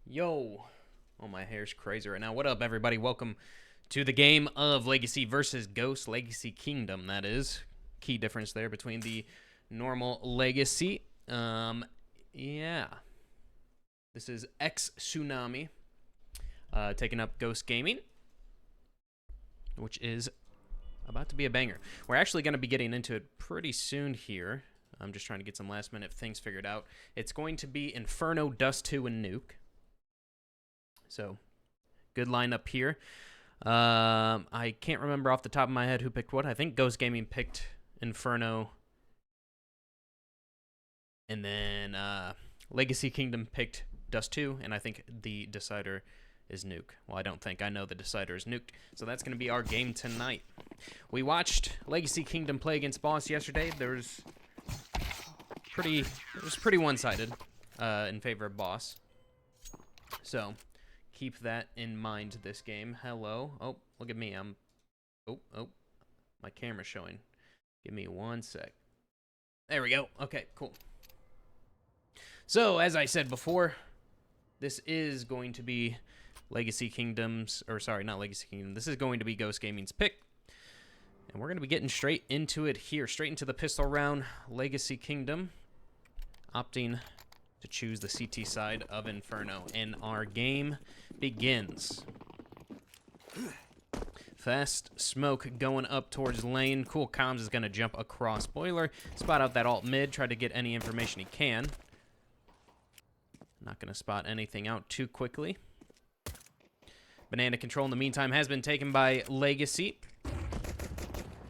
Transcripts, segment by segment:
Yo. Oh, my hair's crazy right now. What up, everybody? Welcome to the game of Legacy versus Ghost. Legacy Kingdom, that is. Key difference there between the normal Legacy. Yeah. This is X Tsunami taking up Ghost Gaming, which is about to be a banger. We're actually going to be getting into it pretty soon here. I'm just trying to get some last-minute things figured out. It's going to be Inferno, Dust 2, and Nuke. So, good lineup here. I can't remember off the top of my head who picked what. I think Ghost Gaming picked Inferno. And then Legacy Kingdom picked Dust 2. And I think the decider is Nuke. Well, I don't think. I know the decider is Nuke. So that's going to be our game tonight. We watched Legacy Kingdom play against Boss yesterday. It was pretty one-sided in favor of Boss. So keep that in mind this game. Hello. Oh, look at me. Oh, my camera's showing. Give me one sec. There we go. Okay, cool. So, as I said before, this is going to be Legacy Kingdom's, or sorry, not Legacy Kingdom. This is going to be Ghost Gaming's pick. And we're going to be getting straight into it here. Straight into the pistol round. Legacy Kingdom opting to choose the CT side of Inferno. And our game begins. Fast smoke going up towards lane. Cool Comms is going to jump across boiler. Spot out that alt mid. Try to get any information he can. Not going to spot anything out too quickly. Banana control in the meantime has been taken by Legacy.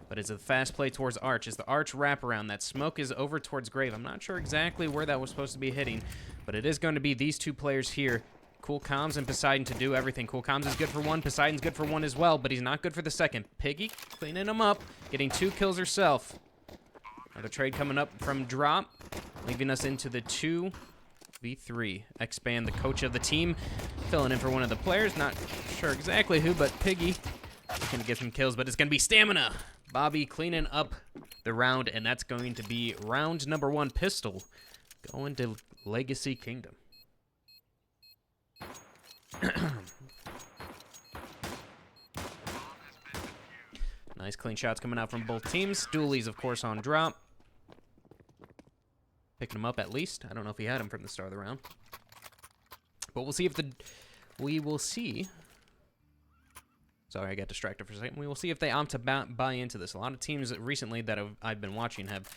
But it's a fast play towards Arch. As the Arch wraparound, that smoke is over towards Grave. I'm not sure exactly where that was supposed to be hitting, but it is going to be these two players here. Cool Comms and Poseidon to do everything. Cool Comms is good for one. Poseidon's good for one as well, but he's not good for the second. Piggy cleaning him up, getting 2 kills herself. Another trade coming up from Drop, leaving us into the 2v3. Expand, the coach of the team, filling in for one of the players. Not sure exactly who, but Piggy going to get some kills, but it's going to be Stamina. Bobby cleaning up the round, and that's going to be round number 1 pistol going to Legacy Kingdom. Nice clean shots coming out from both teams. Doolies, of course, on drop. Picking him up at least. I don't know if he had him from the start of the round. But we'll see if we will see. Sorry, I got distracted for a second. We will see if they opt to buy into this. A lot of teams recently that I've been watching have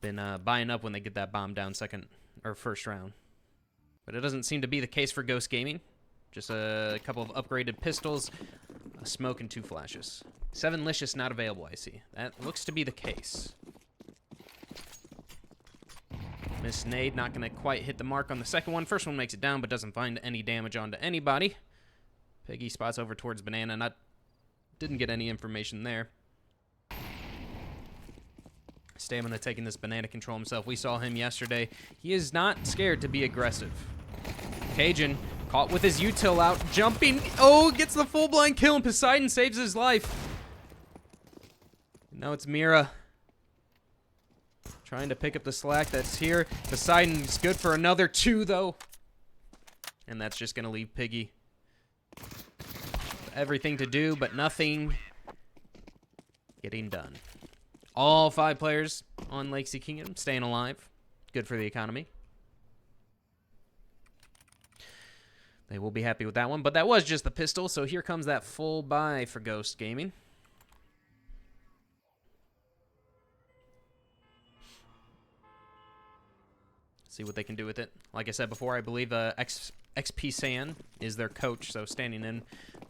been buying up when they get that bomb down second or first round. But it doesn't seem to be the case for Ghost Gaming. Just a couple of upgraded pistols, a smoke, and 2 flashes. 7 Licious not available, I see. That looks to be the case. Miss Nade not going to quite hit the mark on the second one. First one makes it down, but doesn't find any damage onto anybody. Piggy spots over towards Banana. Didn't get any information there. Stamina taking this Banana control himself. We saw him yesterday. He is not scared to be aggressive. Cajun caught with his util out, jumping. Oh, gets the full blind kill, and Poseidon saves his life. Now it's Mira trying to pick up the slack that's here. Poseidon's good for another 2, though. And that's just going to leave Piggy everything to do, but nothing getting done. All 5 players on Legacy Kingdom staying alive. Good for the economy. They will be happy with that one, but that was just the pistol, so here comes that full buy for Ghost Gaming. See what they can do with it. Like I said before, I believe XP San is their coach, so standing in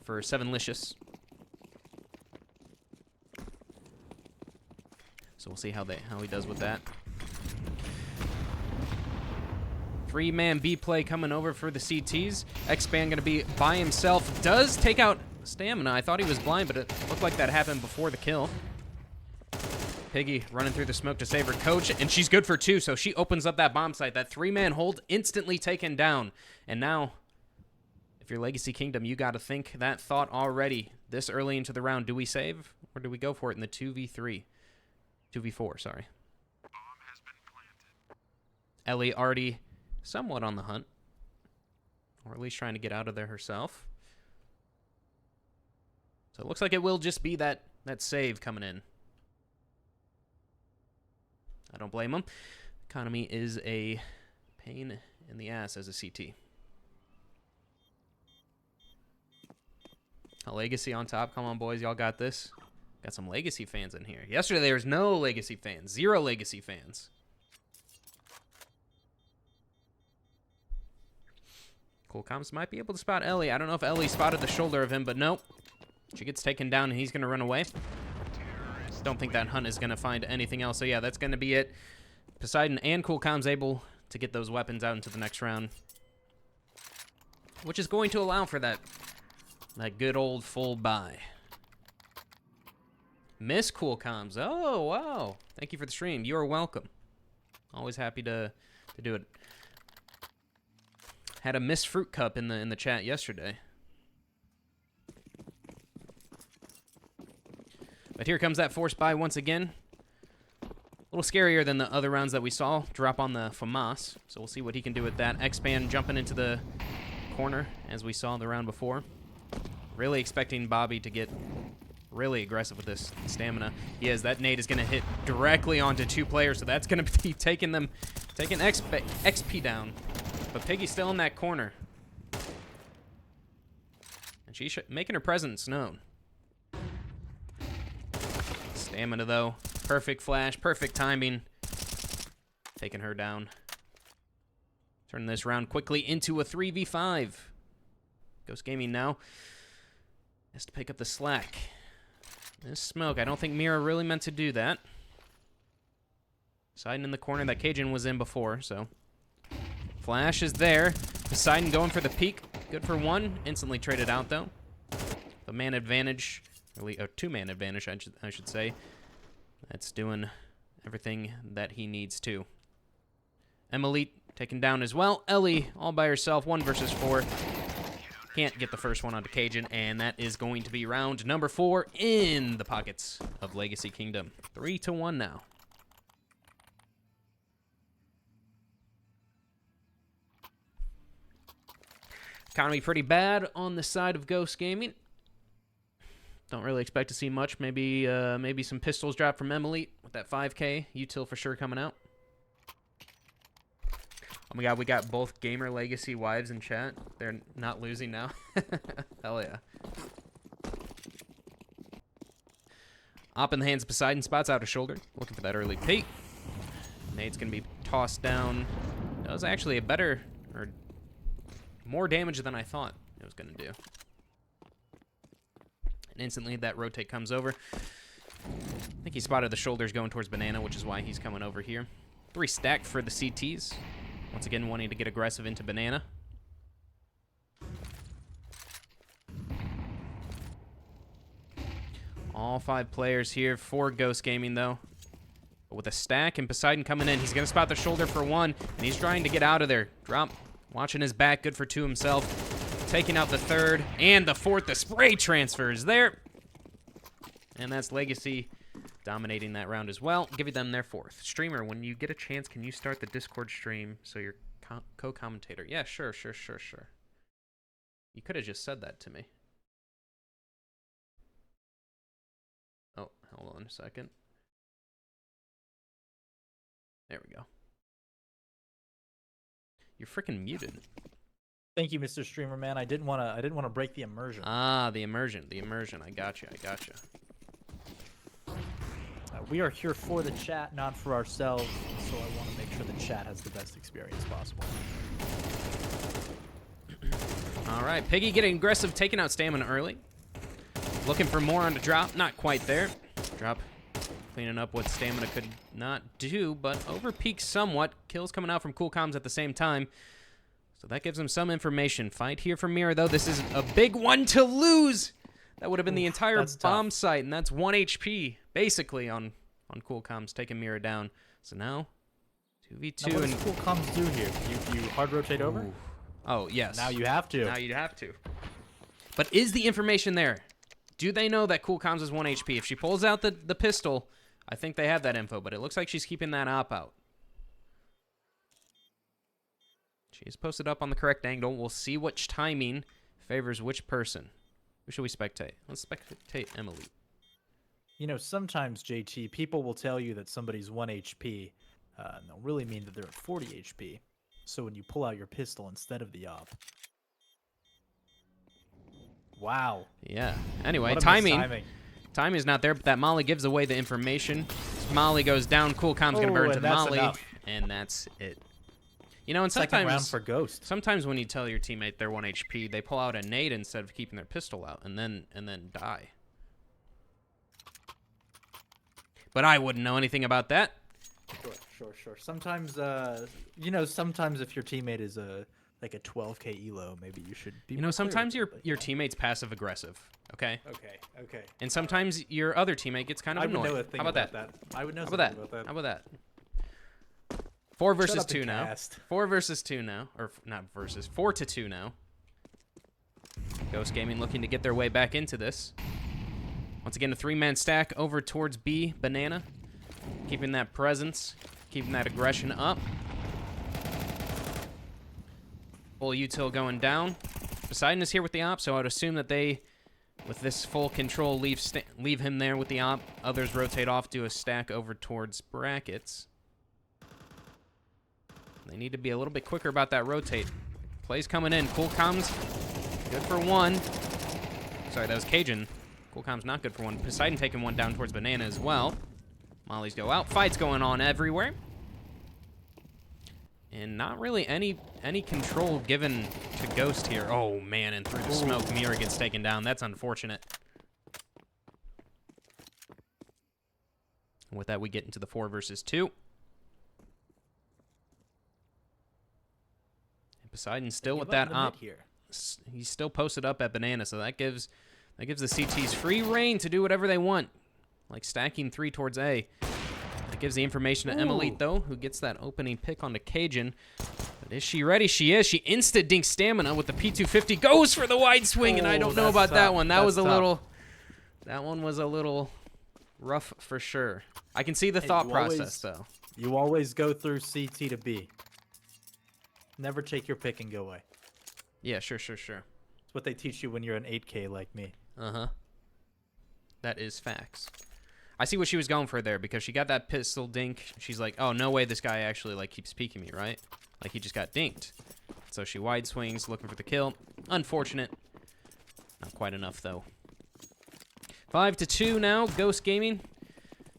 for 7 Licious. So we'll see how he does with that. 3-man B play coming over for the CTs. X-Band going to be by himself. Does take out Stamina. I thought he was blind, but it looked like that happened before the kill. Piggy running through the smoke to save her coach, and she's good for 2, so she opens up that bomb site. That 3-man hold instantly taken down. And now, if you're Legacy Kingdom, you got to think that thought already. This early into the round, do we save, or do we go for it in the 2v3? 2v4, sorry. Bomb has been planted. Ellie already somewhat on the hunt Or at least trying to get out of there herself. So it looks like it will just be that save coming in. I don't blame him. Economy is a pain in the ass as a CT. A Legacy on top. Come on, boys. Y'all got this. Got some Legacy fans in here. Yesterday, there was no Legacy fans. 0 Legacy fans. Cool Comms might be able to spot Ellie. I don't know if Ellie spotted the shoulder of him, but nope. She gets taken down, and he's going to run away. Don't think that Hunt is going to find anything else. So, yeah, that's going to be it. Poseidon and Cool Comms able to get those weapons out into the next round, which is going to allow for that good old full buy. Miss Cool Comms. Oh, wow. Thank you for the stream. You are welcome. Always happy to do it. Had a Miss Fruit Cup in the chat yesterday. But here comes that force buy once again. A little scarier than the other rounds that we saw. Drop on the FAMAS. So we'll see what he can do with that. X-Band jumping into the corner, as we saw the round before. Really expecting Bobby to get really aggressive with this stamina. He is. That nade is going to hit directly onto 2 players, so that's going to be taking XP down. But Piggy's still in that corner. And she's making her presence known. Stamina, though. Perfect flash, perfect timing. Taking her down. Turning this round quickly into a 3v5. Ghost Gaming now has to pick up the slack. This smoke, I don't think Mira really meant to do that. Poseidon in the corner that Cajun was in before, so. Flash is there. Poseidon going for the peek. Good for 1. Instantly traded out, though. The man advantage, or 2-man advantage, I should say. That's doing everything that he needs to. Emily taken down as well. Ellie all by herself, 1 versus 4. Can't get the first one onto Cajun, and that is going to be round number 4 in the pockets of Legacy Kingdom. 3-1 now. Economy pretty bad on the side of Ghost Gaming. Don't really expect to see much. Maybe some pistols drop from Emily with that 5K. Util for sure coming out. Oh my god, we got both Gamer Legacy wives in chat. They're not losing now. Hell yeah. Op in the hands of Poseidon, spots out a shoulder. Looking for that early peek. Nade's going to be tossed down. That was actually a better, or more damage than I thought it was going to do. And instantly that rotate comes over. I think he spotted the shoulders going towards Banana, which is why he's coming over here. 3 stacked for the CTs. Once again, wanting to get aggressive into Banana. All 5 players here for Ghost Gaming, though. But with a stack and Poseidon coming in, he's going to spot the shoulder for 1, and he's trying to get out of there. Drop, watching his back, good for 2 himself. Taking out the 3rd and the 4th. The spray transfer is there. And that's Legacy dominating that round as well, giving them their 4th. Streamer, when you get a chance, can you start the Discord stream so you're co-commentator? Yeah, sure. You could have just said that to me. Oh, hold on a second. There we go. You're freaking muted. Thank you, Mr. Streamer Man. I didn't want to break the immersion. Ah, the immersion. I got you. We are here for the chat, not for ourselves, so I want to make sure the chat has the best experience possible. All right, Piggy getting aggressive, taking out Stamina early. Looking for more on the drop, not quite there. Drop cleaning up what Stamina could not do, but over peaks somewhat. Kills coming out from Cool Comms at the same time. So that gives him some information. Fight here for Mira, though. This is a big one to lose. That would have been the entire bomb site, and that's 1 HP, basically, on Cool Comms, taking Mira down. So now, 2v2. Now what does Cool Comms do here? You hard rotate over? Oh, yes. Now you have to. Now you'd have to. But is the information there? Do they know that Cool Comms is 1 HP? If she pulls out the pistol, I think they have that info, but it looks like she's keeping that op out. She's posted up on the correct angle. We'll see which timing favors which person. Who should we spectate? Let's spectate Emily. You know, sometimes, JT, people will tell you that somebody's 1 HP, and they'll really mean that they're at 40 HP. So when you pull out your pistol instead of the op. Wow. Yeah. Anyway, What a timing. mistiming. Timing is not there, but that Molly gives away the information. Molly goes down. Cool Com's going to burn Oh, to and that's Molly. enough. And that's it. You know, and Second round sometimes for Ghost. sometimes when you tell your teammate they're 1 HP, they pull out a nade instead of keeping their pistol out and then die. But I wouldn't know anything about that. Sure. Sometimes, you know, sometimes if your teammate is like a 12k elo, maybe you should be. You know, sometimes your teammate's passive aggressive. Okay. Okay. And sometimes your other teammate gets kind of I would annoyed. know a thing How about about that. I would know How something about that? about that. How about that? 4 versus up 2 and now. cast. 4 versus 2 now, or not versus 4 to 2 now. Ghost Gaming looking to get their way back into this. Once again, a 3-man stack over towards B. Banana, keeping that presence, keeping that aggression up. Full util going down. Poseidon is here with the op, so I would assume that they, with this full control, leave him there with the op. Others rotate off, do a stack over towards brackets. They need to be a little bit quicker about that rotate. Plays coming in. Cool Comms, good for 1. Sorry, that was Cajun. Cool Comms not good for 1. Poseidon taking 1 down towards Banana as well. Mollies go out. Fights going on everywhere. And not really any control given to Ghost here. Oh, man, and through the smoke, Mira gets taken down. That's unfortunate. And with that, we get into the 4 versus 2. And Poseidon still with that op. He's still posted up at Banana, so that gives the CTs free reign to do whatever they want. Like stacking 3 towards A. That gives the information to Emily, though, who gets that opening pick onto Cajun. But is she ready? She is. She insta-dinks stamina with the P250. Goes for the wide swing, and I don't know about that one. That was a little... That one was a little rough for sure. I can see the thought process, though. You always go through CT to B. Never take your pick and go away. Yeah, sure. It's what they teach you when you're an 8K like me. Uh-huh. That is facts. I see what she was going for there because she got that pistol dink. She's like, oh, no way this guy actually like keeps peeking me, right? Like he just got dinked. So she wide swings, looking for the kill. Unfortunate. Not quite enough, though. 5 to 2 now. Ghost Gaming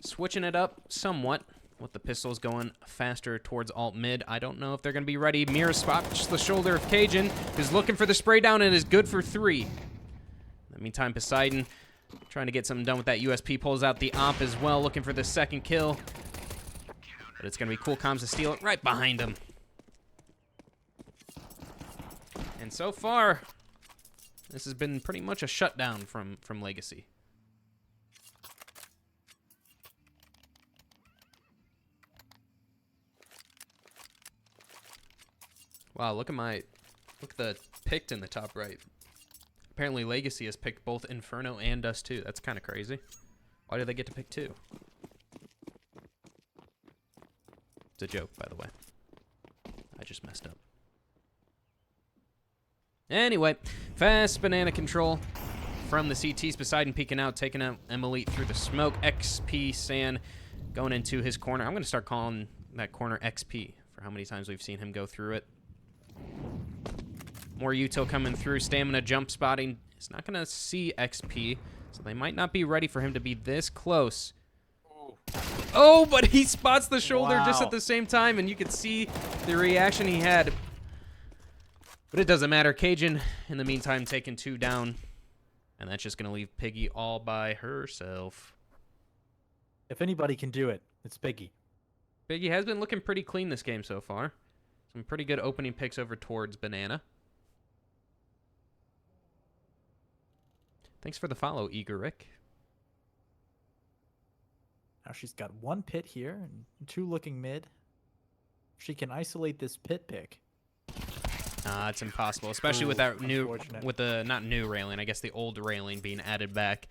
switching it up somewhat with the pistols going faster towards alt mid. I don't know if they're going to be ready. Mira spots the shoulder of Cajun, who's looking for the spray down and is good for 3. In the meantime, Poseidon trying to get something done with that USP, pulls out the op as well, looking for the second kill. But it's going to be Cool Comms to steal it right behind him. And so far, this has been pretty much a shutdown from Legacy. Wow, look at the picked in the top right. Apparently Legacy has picked both Inferno and us too. That's kind of crazy. Why do they get to pick 2? It's a joke, by the way. I just messed up. Anyway, fast banana control from the CTs. Poseidon peeking out, taking out Emily through the smoke. XP San going into his corner. I'm going to start calling that corner XP for how many times we've seen him go through it. More util coming through. Stamina jump spotting. He's not going to see XP, so they might not be ready for him to be this close. Oh, but he spots the shoulder just at the same time, and you can see the reaction he had. But it doesn't matter. Cajun, in the meantime, taking 2 down, and that's just going to leave Piggy all by herself. If anybody can do it, it's Piggy. Piggy has been looking pretty clean this game so far. Some pretty good opening picks over towards Banana. Thanks for the follow, Igoric. Now she's got 1 pit here and 2 looking mid. She can isolate this pit pick. It's impossible, especially with that not new railing, I guess the old railing being added back.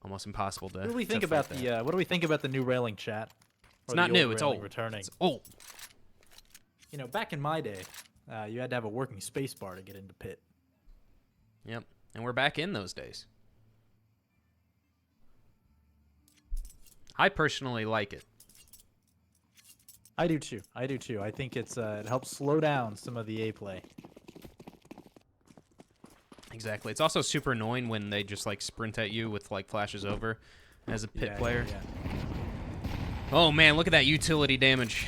Almost impossible to. What do we think about the? What do we think about the new railing, chat? It's not new. It's old. Returning. It's old. You know, back in my day, You had to have a working space bar to get into pit. Yep. And we're back in those days. I personally like it. I do too. I think it helps slow down some of the A play. Exactly. It's also super annoying when they just like sprint at you with like flashes over as a pit player. Yeah. Oh man, look at that utility damage.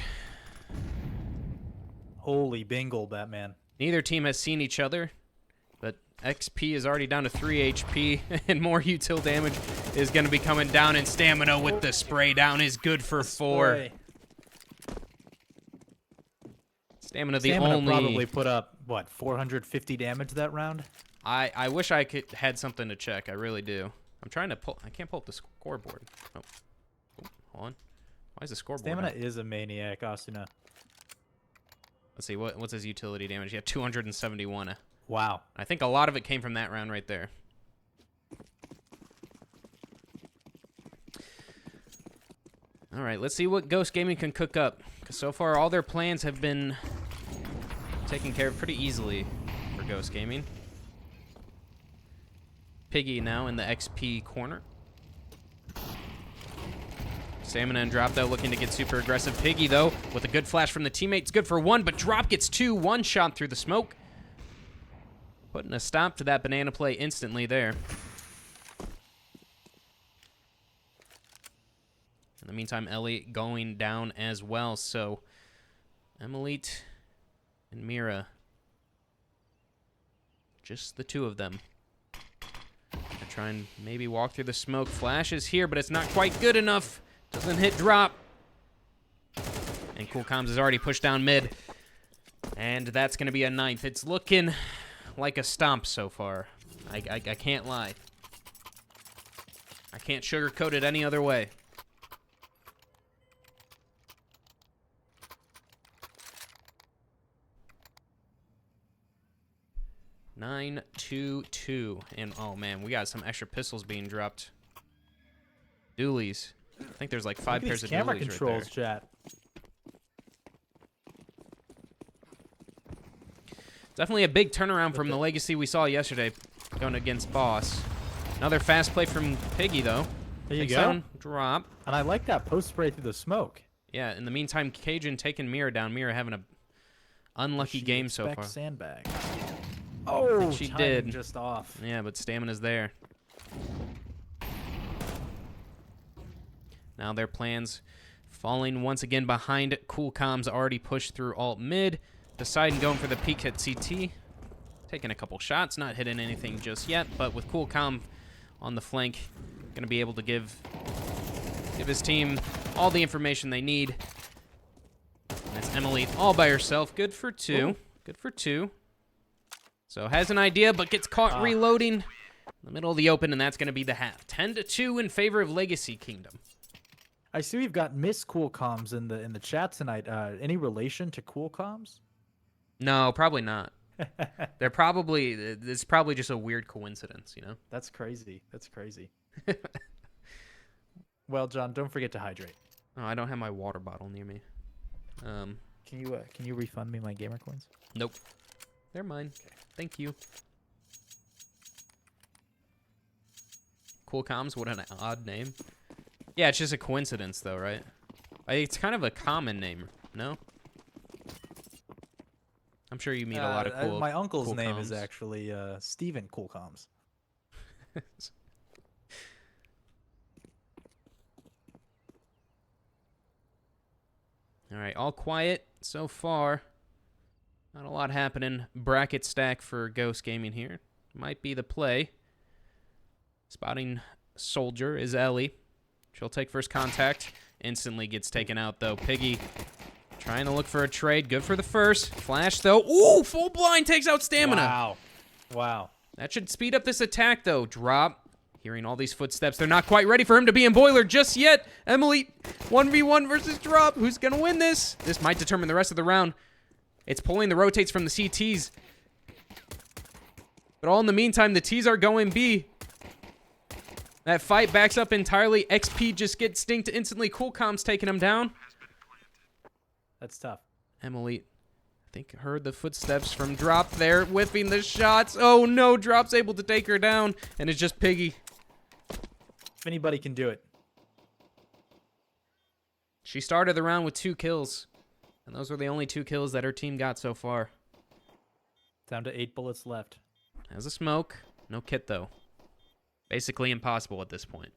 Holy bingle, Batman. Neither team has seen each other, but XP is already down to 3 HP, and more util damage is going to be coming down, and Stamina with the spray down is good for 4. Stamina only... probably put up, what, 450 damage that round? I wish I had something to check. I really do. I'm trying to pull... I can't pull up the scoreboard. Oh, hold on. Why is the scoreboard Stamina up? is a maniac, Asuna. Let's see, what's his utility damage? Yeah, 271. Wow. I think a lot of it came from that round right there. All right, let's see what Ghost Gaming can cook up. Because so far, all their plans have been taken care of pretty easily for Ghost Gaming. Piggy now in the XP corner. Stamina and Drop, though, looking to get super aggressive. Piggy, though, with a good flash from the teammates. Good for 1, but Drop gets 2. 1 shot through the smoke. Putting a stop to that banana play instantly there. In the meantime, Ellie going down as well. So, Emilite and Mira. Just the 2 of them. They're trying to maybe walk through the smoke. Flash is here, but it's not quite good enough. Doesn't hit Drop. And Cool Comms has already pushed down mid. And that's going to be a 9th. It's looking like a stomp so far. I can't lie. I can't sugarcoat it any other way. Nine, 2-2. And oh man, we got some extra pistols being dropped. Dualies. I think there's like 5 pairs of camera dualies controls, right there. chat. Definitely a big turnaround from the legacy we saw yesterday going against Boss. Another fast play from Piggy, though. There you Takes go. down Drop. And I like that post spray through the smoke. Yeah, in the meantime, Cajun taking Mira down. Mira having a unlucky She game so far. expects Sandbag. Oh, she timing did. just off. Yeah, but Stamina's there. Now their plans falling once again behind. Cool Comms already pushed through alt mid. Deciding going for the peek at CT. Taking a couple shots, not hitting anything just yet, but with Cool Comm on the flank, going to be able to give his team all the information they need. And it's Emily all by herself. Good for 2. Ooh. Good for 2. So has an idea, but gets caught reloading in the middle of the open, and that's going to be the half. 10-2 in favor of Legacy Kingdom. I see we've got Miss Cool Comms in the chat tonight. Any relation to Cool Comms? No, probably not. It's probably just a weird coincidence, you know? That's crazy. That's crazy. Well, John, don't forget to hydrate. Oh, I don't have my water bottle near me. Can you refund me my gamer coins? Nope. They're mine. Okay. Thank you. Cool Comms, what an odd name. Yeah, it's just a coincidence, though, right? It's kind of a common name, no? I'm sure you meet a lot of cool. My uncle's cool name is comms. actually Steven Cool Comms. All right, all quiet so far. Not a lot happening. Bracket stack for Ghost Gaming here. Might be the play. Spotting Soldier is Ellie. She'll take first contact. Instantly gets taken out, though. Piggy trying to look for a trade. Good for the first. Flash, though. Ooh, full blind takes out Stamina. Wow. Wow. That should speed up this attack, though. Drop. Hearing all these footsteps. They're not quite ready for him to be in Boiler just yet. Emily, 1v1 versus Drop. Who's going to win this? This might determine the rest of the round. It's pulling the rotates from the CTs. But all in the meantime, the Ts are going B. That fight backs up entirely. XP just gets stinked instantly. Cool Comms taking him down. That's tough. Emily think heard the footsteps from Drop there, whipping the shots. Oh no, Drop's able to take her down, and it's just Piggy. If anybody can do it. She started the round with 2 kills, and those were the only 2 kills that her team got so far. Down to 8 bullets left. Has a smoke, no kit though. Basically impossible at this point.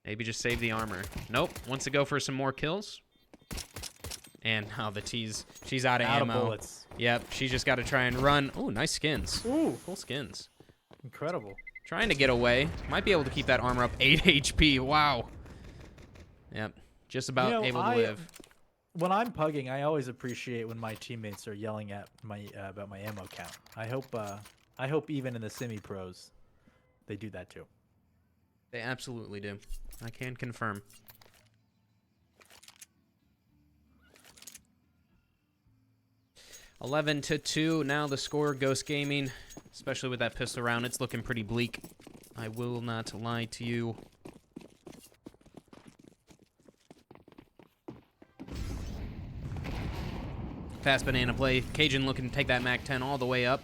Maybe just save the armor. Nope, wants to go for some more kills. And now the T's, she's out of ammo. Out of bullets. Yep, she just got to try and run. Ooh, nice skins. Ooh, Cool skins. incredible. Trying to get away. Might be able to keep that armor up. 8 HP, wow. Yep, just about able to live. When I'm pugging, I always appreciate when my teammates are yelling at my about my ammo count. I hope even in the semi-pros, they do that too. They absolutely do. I can confirm. (11-2). Now the score. Ghost Gaming, especially with that pistol round, it's looking pretty bleak. I will not lie to you. Fast banana play. Cajun looking to take that MAC-10 all the way up.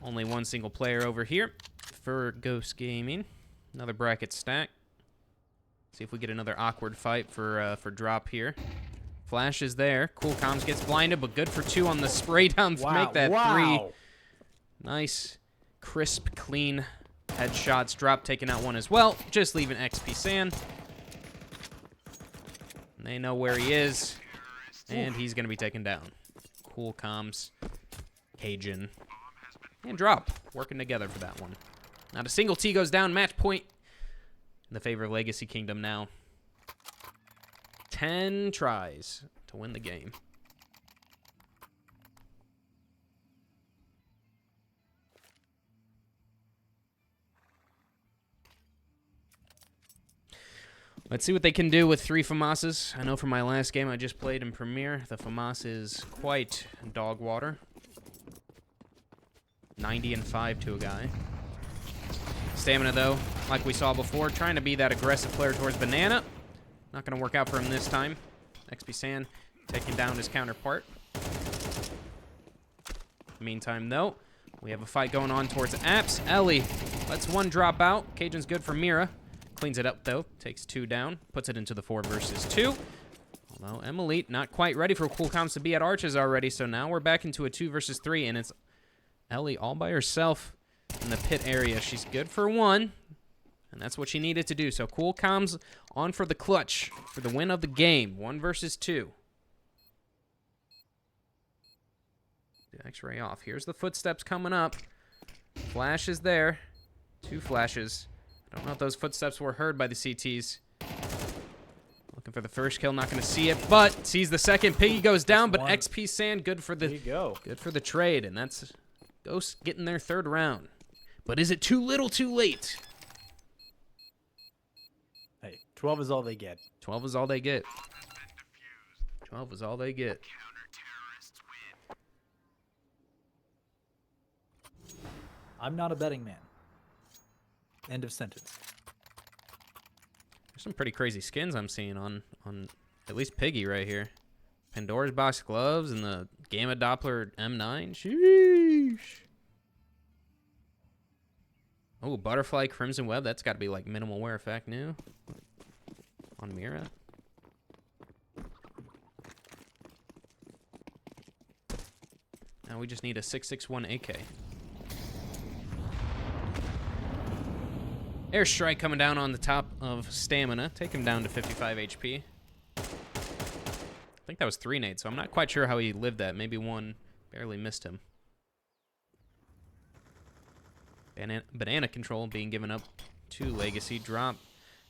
Only one single player over here for Ghost Gaming. Another bracket stack. See if we get another awkward fight for Drop here. Flash is there. Cool Comms gets blinded, but good for 2 on the spray down to make that 3. Nice, crisp, clean headshots. Drop taking out 1 as well. Just leaving XP San. They know where he is. And he's going to be taken down. Cool Comms, Cajun, and Drop working together for that one. Not a single T goes down. Match point in the favor of Legacy Kingdom now. 10 tries to win the game. Let's see what they can do with 3 FAMASs. I know from my last game I just played in Premier, the FAMAS is quite dog water. 90-5 to a guy. Stamina, though, like we saw before, trying to be that aggressive player towards Banana. Not going to work out for him this time. XP San taking down his counterpart. Meantime, though, we have a fight going on towards Apps. Ellie lets 1 drop out. Cajun's good for Mira. Cleans it up, though. Takes 2 down. Puts it into the 4 versus 2. Although Emily not quite ready for Cool Comms to be at Arches already, so now we're back into a 2 versus 3, and it's Ellie all by herself in the pit area. She's good for 1, and that's what she needed to do. So Cool Comms on for the clutch for the win of the game. 1 versus 2. The X-ray off. Here's the footsteps coming up. Flash is there. 2 flashes. I don't know if those footsteps were heard by the CTs. Looking for the first kill, not going to see it, but sees the second. Piggy goes down, but XP San good for the good for the trade, and that's Ghost getting their 3rd round. But is it too little, too late? Hey, 12 is all they get. 12 is all they get. 12 is all they get. I'm not a betting man. End of sentence. There's some pretty crazy skins I'm seeing on at least Piggy right here. Pandora's Box gloves and the Gamma Doppler M9. Sheesh. Oh, Butterfly Crimson Web. That's got to be like minimal wear effect new on Mira. Now we just need a 6.61 AK. Airstrike coming down on the top of Stamina. Take him down to 55 HP. I think that was 3 nades, so I'm not quite sure how he lived that. Maybe 1 barely missed him. Banana control being given up to Legacy. Drop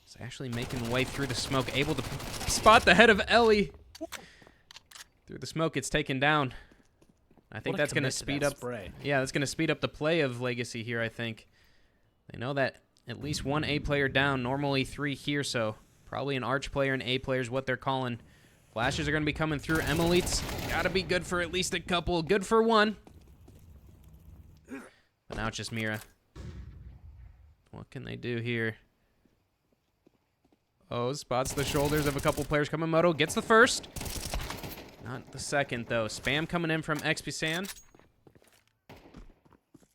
is actually making way through the smoke. Able to spot the head of Ellie. Through the smoke, it's taken down. I think that's going to speed up. Yeah, that's going to speed up the play of Legacy here, I think. They know that at least 1 A player down, normally 3 here, so probably an Arch player and A player is what they're calling. Flashes are going to be coming through. Emily's got to be good for at least a couple. Good for 1. But now it's just Mira. What can they do here? Oh, spots the shoulders of a couple players coming. Moto gets the first. Not the second, though. Spam coming in from XPSan.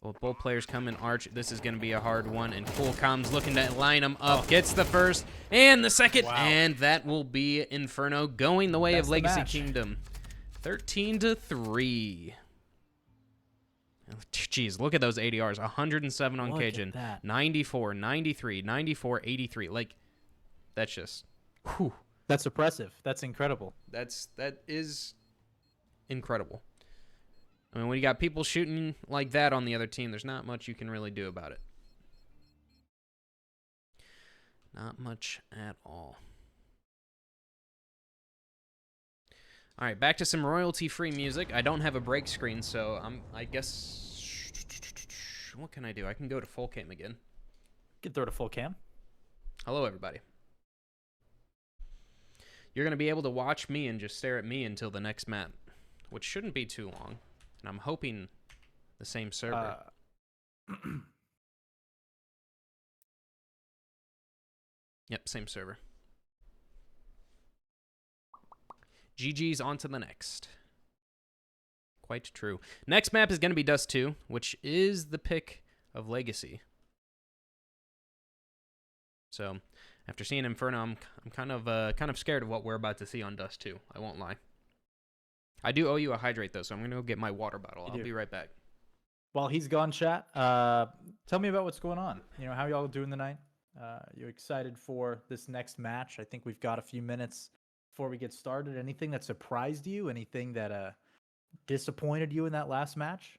Well, both players come in Arch. This is going to be a hard one. And Coolcom's looking to line them up. Gets the first and the second. Wow. And that will be Inferno going the way That's of the Legacy match. Kingdom. 13-3. Jeez, look at those ADRs. 107 on Look at Cajun. that. 94, 93, 94, 83. Like, that's just... Whew. That's impressive. That's incredible. That is incredible. I mean, when you got people shooting like that on the other team, there's not much you can really do about it. Not much at all. All right, back to some royalty-free music. I don't have a break screen, so I guess... What can I do? I can go to full cam again. You can throw to full cam. Hello, everybody. You're going to be able to watch me and just stare at me until the next map, which shouldn't be too long. And I'm hoping the same server. Yep, same server. GG's on to the next. Quite true. Next map is going to be Dust 2, which is the pick of Legacy. So, after seeing Inferno, I'm kind of scared of what we're about to see on Dust 2. I won't lie. I do owe you a hydrate though, so I'm gonna go get my water bottle. I'll be right back. While he's gone, chat, tell me about what's going on. You know, how y'all doing tonight? You excited for this next match? I think we've got a few minutes before we get started. Anything that surprised you? Anything that disappointed you in that last match?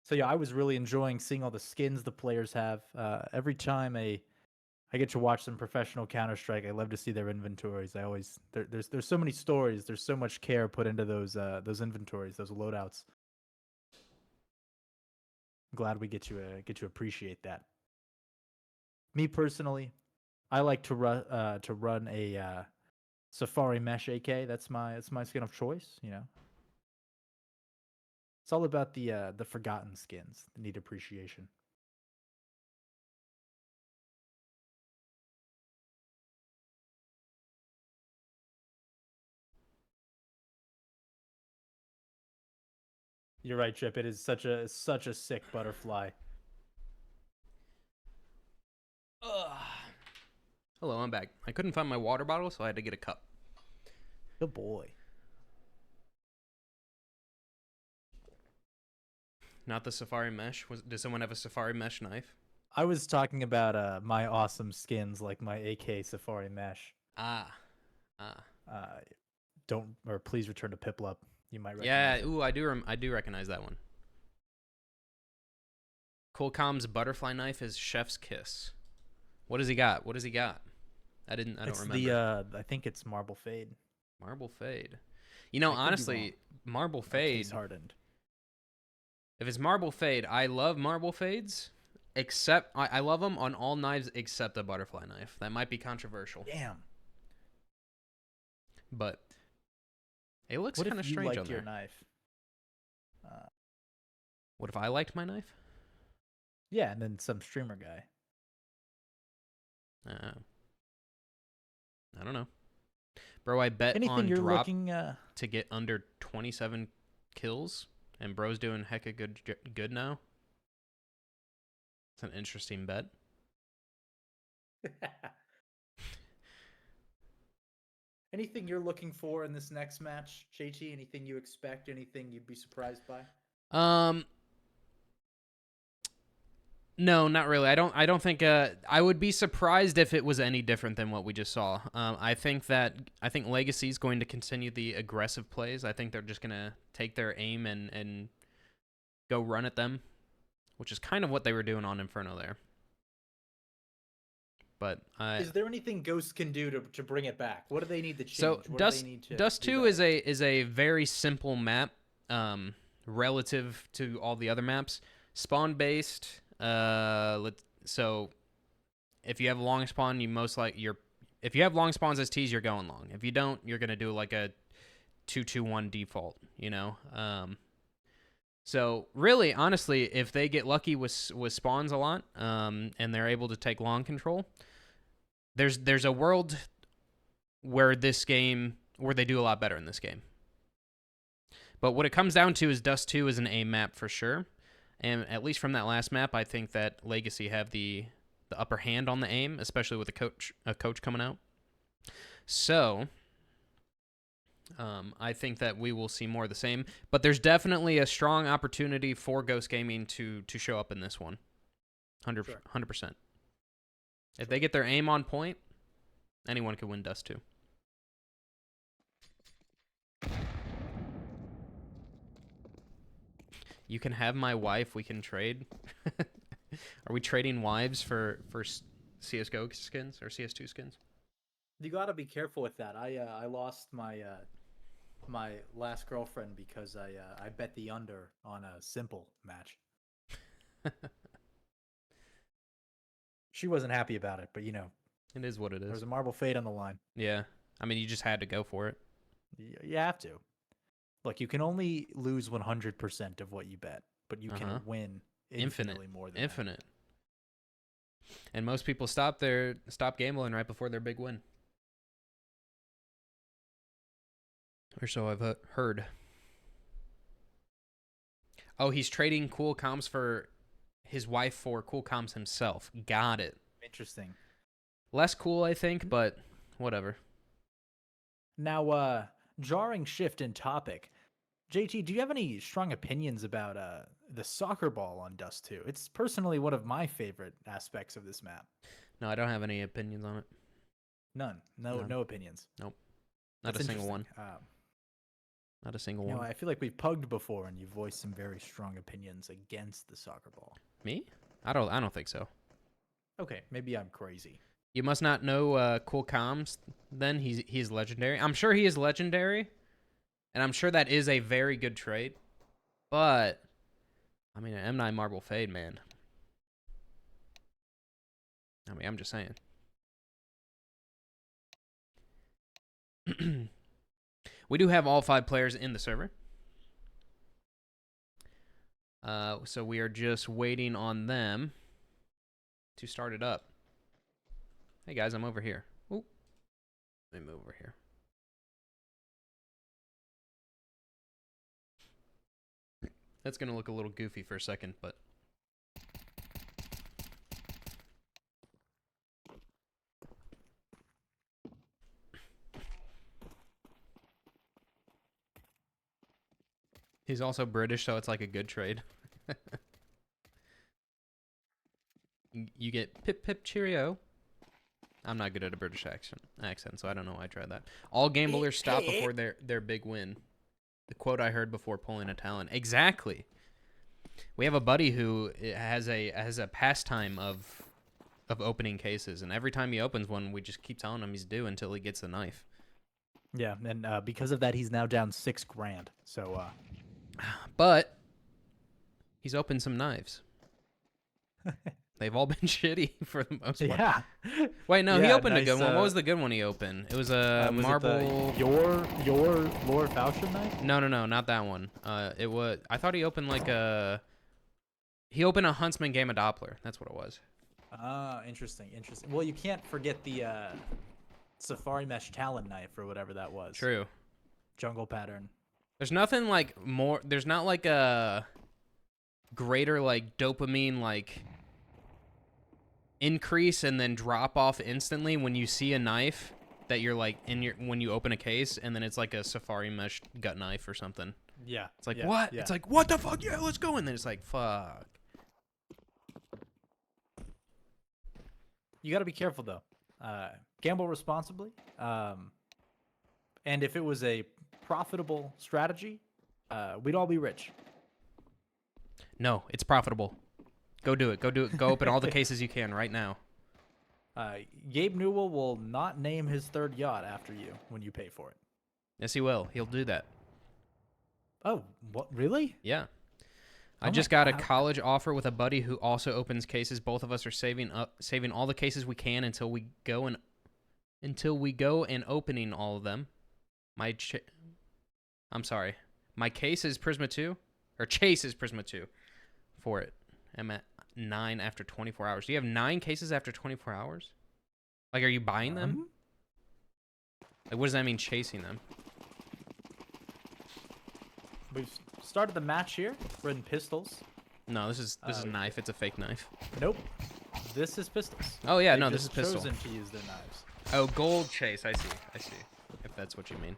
So yeah, I was really enjoying seeing all the skins the players have. Every time I get to watch some professional Counter-Strike, I love to see their inventories. There's so many stories. There's so much care put into those inventories, those loadouts. I'm glad we get to appreciate that. Me personally, I like to run a Safari Mesh AK. That's my skin of choice. You know, it's all about the forgotten skins that need appreciation. You're right, Chip. It is such a sick butterfly. Hello, I'm back. I couldn't find my water bottle, so I had to get a cup. Good boy. Not the Safari Mesh. Does someone have a Safari Mesh knife? I was talking about my awesome skins, like my AK Safari Mesh. Please return to Piplup. You might recognize it. Ooh, I do recognize that one. Coolcom's butterfly knife is Chef's Kiss. What does he got? I don't remember. I think it's Marble Fade. Marble Fade. You know, honestly, Marble Fade. Hardened. If it's Marble Fade, I love Marble Fades. Except I love them on all knives except the butterfly knife. That might be controversial. Damn. But it looks kind of strange on there. What if you liked your knife? What if I liked my knife? Yeah, and then some streamer guy. I don't know. Bro, I bet Anything on you're drop looking to get under 27 kills, and bro's doing hecka good now. It's an interesting bet. Anything you're looking for in this next match, JT? Anything you expect? Anything you'd be surprised by? No, not really. I don't think I would be surprised if it was any different than what we just saw. I think Legacy is going to continue the aggressive plays. I think they're just going to take their aim and go run at them, which is kind of what they were doing on Inferno there. But is there anything Ghost can do to bring it back? What do they need to change? So what do they need to Dust 2 better? is a very simple map relative to all the other maps. Spawn based. So if you have long spawn, if you have long spawns as T's, you're going long. If you don't, you're gonna do like a 2-2-1 default. You know. So really, honestly, if they get lucky with spawns a lot, and they're able to take long control, there's a world where this game or they do a lot better in this game. But what it comes down to is Dust 2 is an aim map for sure. And at least from that last map, I think that Legacy have the upper hand on the aim, especially with a coach coming out. So I think that we will see more of the same. But there's definitely a strong opportunity for Ghost Gaming to show up in this one. 100%. If they get their aim on point, anyone could win Dust 2. You can have my wife. We can trade. Are we trading wives for CS:GO skins or CS2 skins? You got to be careful with that. I lost my my last girlfriend because I bet the under on a simple match. She wasn't happy about it, but you know, it is what it is. There's a marble fate on the line. Yeah, I mean, you just had to go for it. You have to. Look, you can only lose 100% of what you bet, but you can win infinitely more than infinite. That. And most people stop gambling right before their big win. Or so I've heard. Oh, he's trading cool comms for his wife for cool comms himself. Got it. Interesting. Less cool, I think, but whatever. Now, jarring shift in topic. JT, do you have any strong opinions about the soccer ball on Dust 2? It's personally one of my favorite aspects of this map. No, I don't have any opinions on it. None. No opinions. Nope. Not a single one. Not a single one. I feel like we've pugged before, and you voiced some very strong opinions against the soccer ball. Me? I don't think so. Okay, maybe I'm crazy. You must not know cool comms. Then he's legendary. I'm sure he is legendary. And I'm sure that is a very good trade. But, I mean, an M9 Marble Fade, man. I mean, I'm just saying. We do have all 5 players in the server. So we are just waiting on them to start it up. Hey, guys, I'm over here. Ooh. Let me move over here. That's going to look a little goofy for a second, but... He's also British, so it's like a good trade. You get pip pip cheerio. I'm not good at a British accent, so I don't know why I tried that. All gamblers stop before their big win. The quote I heard before pulling a talent. Exactly. We have a buddy who has a pastime of opening cases, and every time he opens one, we just keep telling him he's due until he gets the knife. Yeah, and because of that, he's now down $6,000. So, but he's opened some knives. They've all been shitty for the most part. Yeah. Wait, no, he opened a good one. What was the good one he opened? It was a marble. Your Lord Falchion knife? No, not that one. It was. I thought he opened like a. He opened a Huntsman Gamma Doppler. That's what it was. Ah, interesting. Well, you can't forget the Safari Mesh Talon knife or whatever that was. True. Jungle pattern. There's nothing like more. There's not like a greater like dopamine like increase and then drop off instantly when you see a knife that you're like when you open a case and then it's like a Safari Mesh gut knife or something. Yeah. It's like what? Yeah. It's like what the fuck? Yeah, let's go. And then it's like fuck. You got to be careful though. Gamble responsibly. And if it was a profitable strategy, we'd all be rich. No, it's profitable. Go do it. Go do it. Go open all the cases you can right now. Gabe Newell will not name his third yacht after you when you pay for it. Yes, he will. He'll do that. Oh, what? Really? Yeah. I just got a college offer with a buddy who also opens cases. Both of us are saving all the cases we can until we go and opening all of them. I'm sorry. My case is Prisma 2 or Chase is Prisma 2 for it. I'm at 9 after 24 hours. Do you have 9 cases after 24 hours? Like, are you buying them? Like, what does that mean, chasing them? We've started the match here. We're in pistols. No, this is knife. It's a fake knife. Nope. This is pistols. Oh yeah, They've no, this is just pistol. chosen to use their knives. Oh, gold chase. I see. I see. If that's what you mean.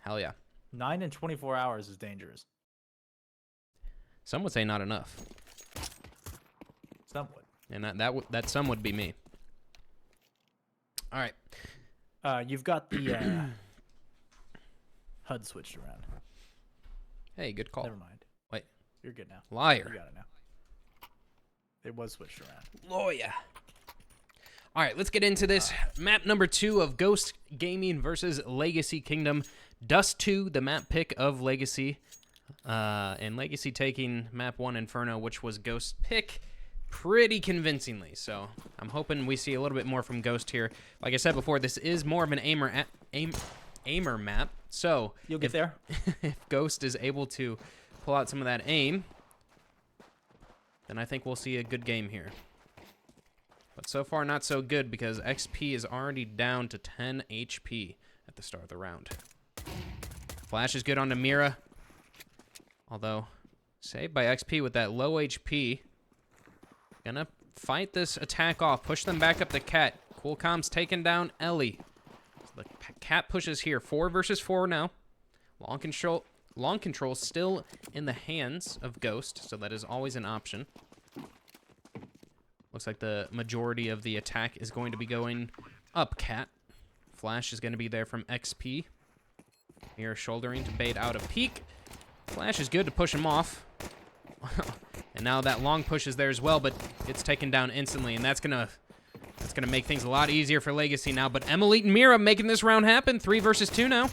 Hell yeah. 9 and 24 hours is dangerous. Some would say not enough, Some would. and that some would be me. All right. You've got the HUD switched around. Hey, good call. Never mind. Wait. You're good now. Liar. You got it now. It was switched around. Lawyer. All right, let's get into this. Map number 2 of Ghost Gaming versus Legacy Kingdom. Dust 2, the map pick of Legacy. And Legacy taking map 1 Inferno, which was Ghost pick pretty convincingly. So I'm hoping we see a little bit more from Ghost here. Like I said before, this is more of an aimer map. So You'll get there. if Ghost is able to pull out some of that aim, then I think we'll see a good game here. But so far, not so good because XP is already down to 10 HP at the start of the round. Flash is good onto Mira. Although, saved by XP with that low HP. Gonna fight this attack off. Push them back up the Cat. Cool Comms taking down Ellie. So the Cat pushes here. 4 versus 4 now. Long control still in the hands of Ghost, so that is always an option. Looks like the majority of the attack is going to be going up Cat. Flash is going to be there from XP. Here shouldering to bait out a peek. Flash is good to push him off. And now that long push is there as well, but it's taken down instantly, and that's gonna make things a lot easier for Legacy now. But Emily and Mira making this round happen. 3 versus 2 now.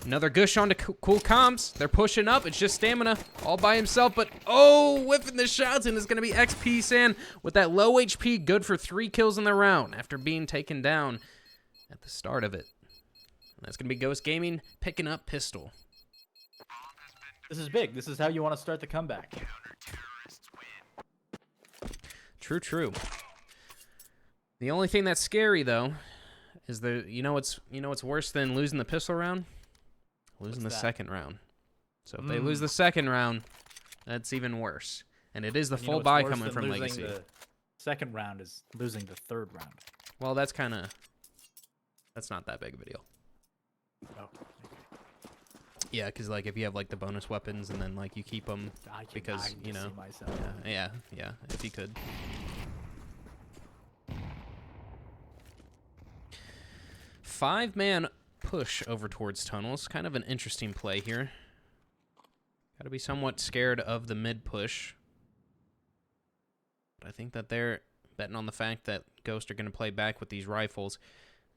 Another gush onto Cool Comms. They're pushing up. It's just Stamina all by himself, but oh, whiffing the shots, and it's going to be XP San with that low HP, good for 3 kills in the round after being taken down at the start of it. And that's going to be Ghost Gaming picking up pistol. This is big. This is how you want to start the comeback. True, true. The only thing that's scary though is you know what's worse than losing the pistol round? Losing the second round. So if they lose the second round, that's even worse. And it is the full buy coming from Legacy. The second round is losing the third round. Well, that's not that big of a deal. Oh, Yeah, because like if you have like the bonus weapons and then like you keep them because you know. Yeah, if you could. Five-man push over towards tunnels. Kind of an interesting play here. Got to be somewhat scared of the mid push. But I think that they're betting on the fact that Ghost are going to play back with these rifles.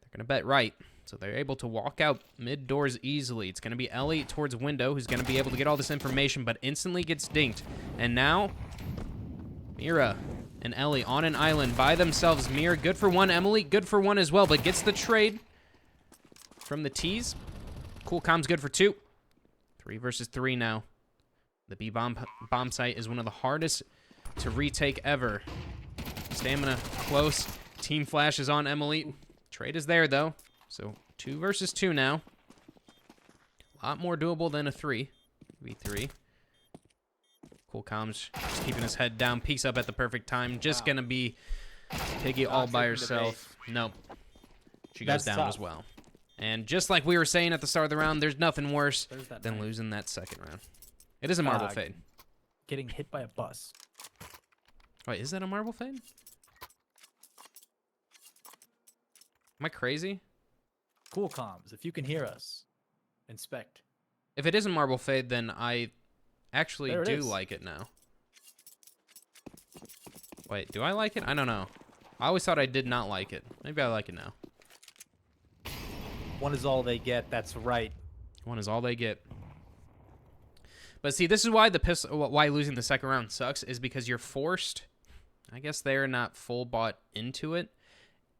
They're going to bet right. So they're able to walk out mid doors easily. It's going to be Ellie towards window who's going to be able to get all this information, but instantly gets dinked. And now, Mira and Ellie on an island by themselves. Mira, good for 1. Emily, good for 1 as well, but gets the trade from the T's. Cool Comms good for 2. 3 versus 3 now. The B bomb site is one of the hardest to retake ever. Stamina close. Team Flash is on Emily. Trade is there though. So 2 versus 2 now. A lot more doable than a 3v3. Cool Comms just keeping his head down. Peeks up at the perfect time. Just gonna be Piggy all by herself. Nope. She goes down as well. And just like we were saying at the start of the round, there's nothing worse than losing that second round. It is a marble fade. Getting hit by a bus. Wait, is that a marble fade? Am I crazy? Cool Comms, if you can hear us, inspect. If it isn't marble fade, then I actually do like it now. Wait, do I like it? I don't know. I always thought I did not like it. Maybe I like it now. 1 is all they get. That's right. 1 is all they get. But see, this is why why losing the second round sucks, is because you're forced. I guess they're not full bought into it,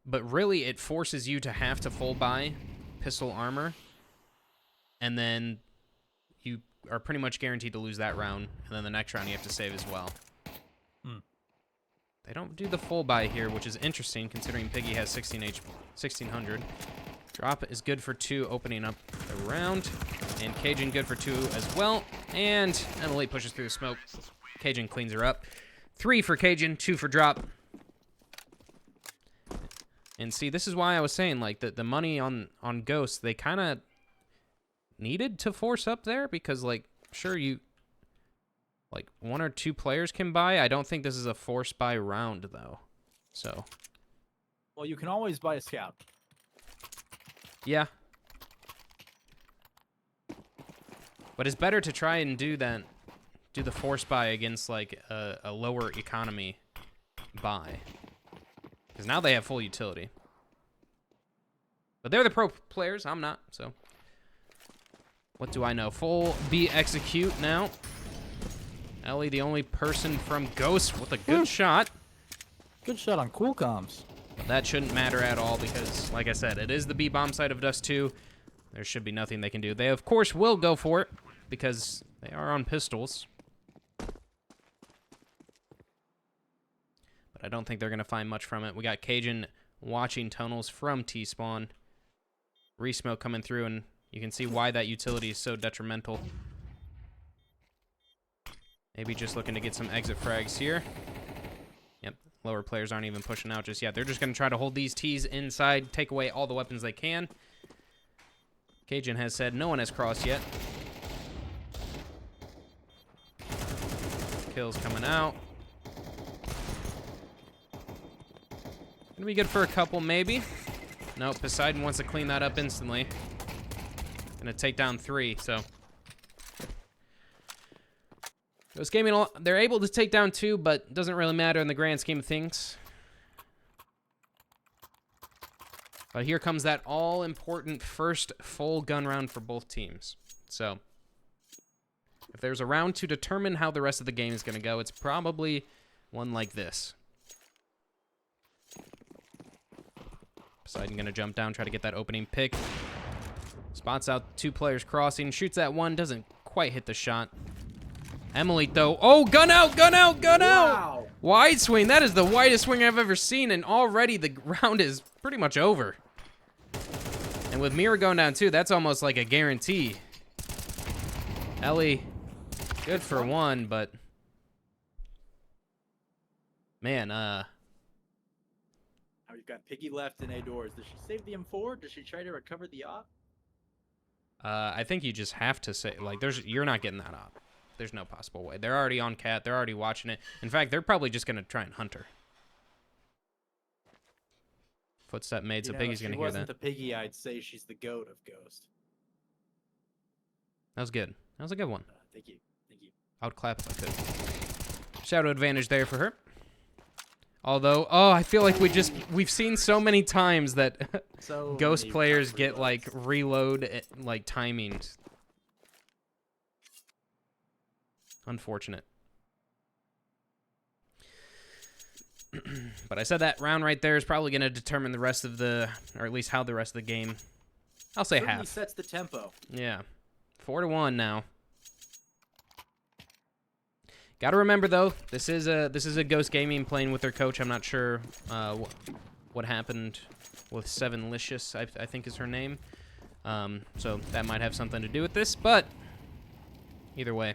but really it forces you to have to full buy pistol armor, and then you are pretty much guaranteed to lose that round, and then the next round you have to save as well. They don't do the full buy here, which is interesting considering Piggy has 1600. Drop is good for 2, opening up the round. And Cajun good for 2 as well. And Emily pushes through the smoke. Cajun cleans her up. 3 for Cajun, 2 for drop. And see, this is why I was saying, like, the money on Ghost, they kind of needed to force up there because, like, sure, you, like, 1 or 2 players can buy. I don't think this is a force buy round, though. So. Well, you can always buy a scout. Yeah. But it's better to try and do the force buy against, like, a lower economy buy. Because now they have full utility. But they're the pro players. I'm not, so. What do I know? Full B execute now. Ellie, the only person from Ghost with a good shot. Good shot on cool comms. That shouldn't matter at all because, like I said, it is the B bomb side of Dust 2. There should be nothing they can do. They, of course, will go for it because they are on pistols. But I don't think they're going to find much from it. We got Cajun watching tunnels from T-spawn. Resmoke coming through, and you can see why that utility is so detrimental. Maybe just looking to get some exit frags here. Yep, lower players aren't even pushing out just yet. They're just going to try to hold these T's inside, take away all the weapons they can. Cajun has said no one has crossed yet. Kills coming out. Gonna be good for a couple, maybe. Nope, Poseidon wants to clean that up instantly. Gonna take down 3, so. Ghost Gaming, they're able to take down 2, but it doesn't really matter in the grand scheme of things. But here comes that all-important first full gun round for both teams. So, if there's a round to determine how the rest of the game is gonna go, it's probably one like this. Poseidon gonna jump down, try to get that opening pick. Spots out 2 players crossing, shoots that 1, doesn't quite hit the shot. Emily, though, oh, gun out, gun out, gun out! Wide swing, that is the widest swing I've ever seen, and already the round is pretty much over. And with Mira going down 2, that's almost like a guarantee. Ellie, good for 1, but man, We've got Piggy left in A doors. Does she save the M4? Does she try to recover the op? I think you just have to say, like, you're not getting that op. There's no possible way. They're already on Cat. They're already watching it. In fact, they're probably just going to try and hunt her. Footstep made, so Piggy's going to hear that. If she wasn't the Piggy, I'd say she's the goat of Ghost. That was good. That was a good one. Thank you. Thank you. I would clap if I could. Shadow advantage there for her. Although, oh, I feel like we've seen so many times that Ghost players get, like, reload, like, timings. Unfortunate. But I said that round right there is probably going to determine the rest of the, or at least how the rest of the game, I'll say half. Certainly sets the tempo. Yeah. 4-1 now. Got to remember though, this is a Ghost Gaming playing with their coach. I'm not sure what happened with Sevenlicious, I think is her name. So that might have something to do with this, but either way.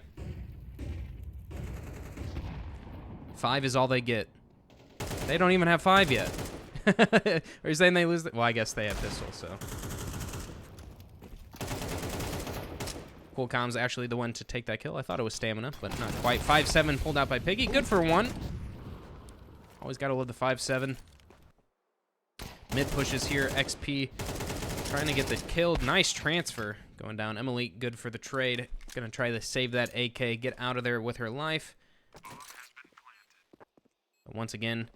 5 is all they get. They don't even have 5 yet. Are you saying they lose? Well, I guess they have pistols, so. Cool Com's actually the one to take that kill. I thought it was Stamina, but not quite. 5-7 pulled out by Piggy. Good for 1. Always got to love the 5-7. Mid pushes here. XP trying to get the kill. Nice transfer going down. Emily good for the trade. Going to try to save that AK. Get out of there with her life. But once again,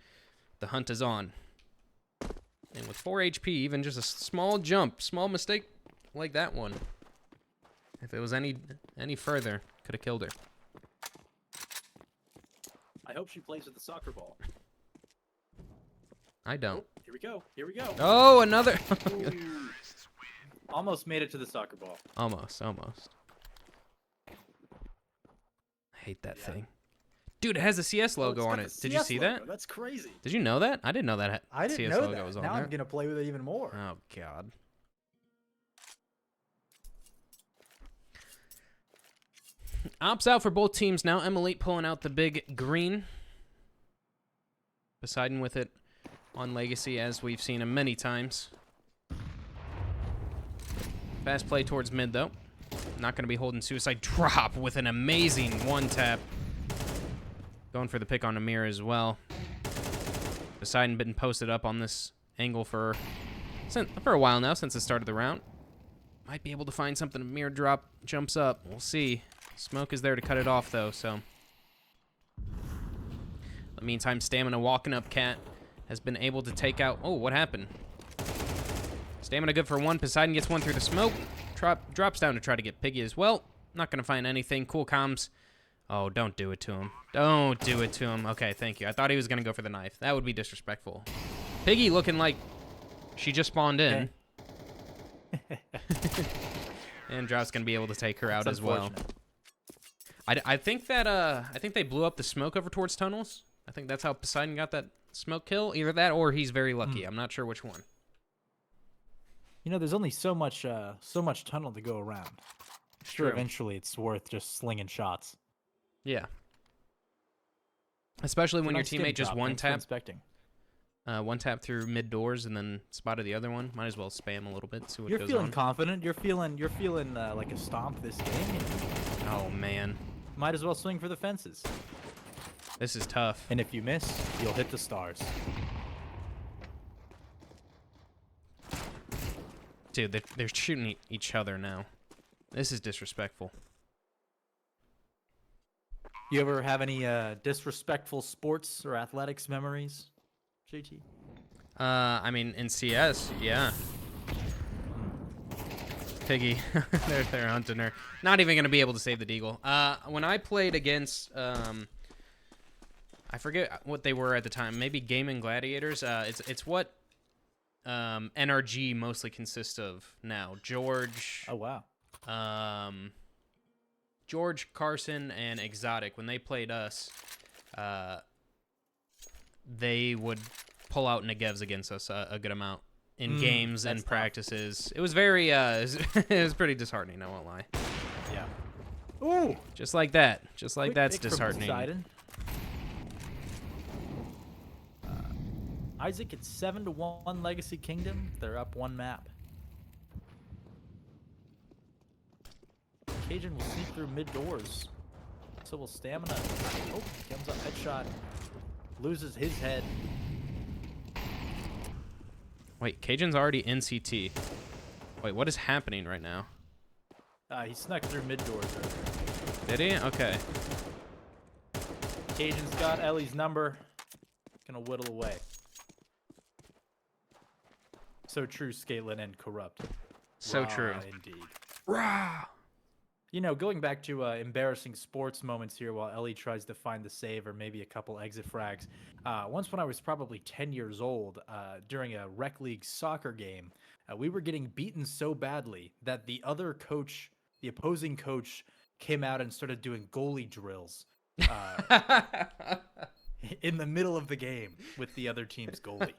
the hunt is on. And with 4 HP, even just a small jump, small mistake like that one. If it was any further, could have killed her. I hope she plays with the soccer ball. I don't. Oh, here we go. Here we go. Oh, another. Almost made it to the soccer ball. Almost. I hate that thing. Dude, it has the CS logo on it. Did you see that? That's crazy. Did you know that? I didn't know that I didn't CS know logo that. was on Now there. I'm gonna play with it even more. Oh god. Ops out for both teams now. M8 pulling out the big green. Poseidon with it on Legacy, as we've seen him many times. Fast play towards mid, though. Not going to be holding suicide. Drop with an amazing one-tap. Going for the pick on Amir as well. Poseidon been posted up on this angle for a while now, since the start of the round. Might be able to find something. Amir jumps up. We'll see. Smoke is there to cut it off, though, so. In the meantime, Stamina walking up Cat has been able to take out... Oh, what happened? Stamina good for one. Poseidon gets one through the smoke. Drops down to try to get Piggy as well. Not going to find anything. Cool comms. Oh, don't do it to him. Don't do it to him. Okay, thank you. I thought he was going to go for the knife. That would be disrespectful. Piggy looking like she just spawned in. Okay. And Drop's going to be able to take her out as well. I think that I think they blew up the smoke over towards tunnels. I think that's how Poseidon got that smoke kill. Either that or he's very lucky. I'm not sure which one. You know, there's only so much tunnel to go around. Sure, eventually it's worth just slinging shots. Yeah. Especially when your teammate just one tap through mid doors and then spotted the other one. Might as well spam a little bit. See what goes on. You're feeling confident. You're feeling like a stomp this game. Oh man. Might as well swing for the fences. This is tough. And if you miss, you'll hit the stars. Dude, they're shooting each other now. This is disrespectful. You ever have any disrespectful sports or athletics memories, JT? I mean, in CS, yeah. Piggy, they're hunting her. Not even gonna be able to save the deagle. When I played against, I forget what they were at the time. Maybe Gaming Gladiators. It's what NRG mostly consists of now. George. Oh wow. George, Carson, and Exotic. When they played us, they would pull out Negevs against us a good amount. In games and practices. It was very, it was pretty disheartening, I won't lie. Yeah. Ooh! Just like that. Just like that's disheartening. Isaac, it's 7-1 Legacy Kingdom. They're up one map. Cajun will sneak through mid doors. So will Stamina. Oh, comes up headshot. Loses his head. Wait, Cajun's already in CT. Wait, what is happening right now? He snuck through mid doors earlier. Did he? Okay. Cajun's got Ellie's number. Gonna whittle away. So true, Scatelin and Corrupt. So true. Indeed. Rah! You know, going back to embarrassing sports moments here while Ellie tries to find the save or maybe a couple exit frags. Once when I was probably 10 years old, during a rec league soccer game, we were getting beaten so badly that the opposing coach came out and started doing goalie drills in the middle of the game with the other team's goalie.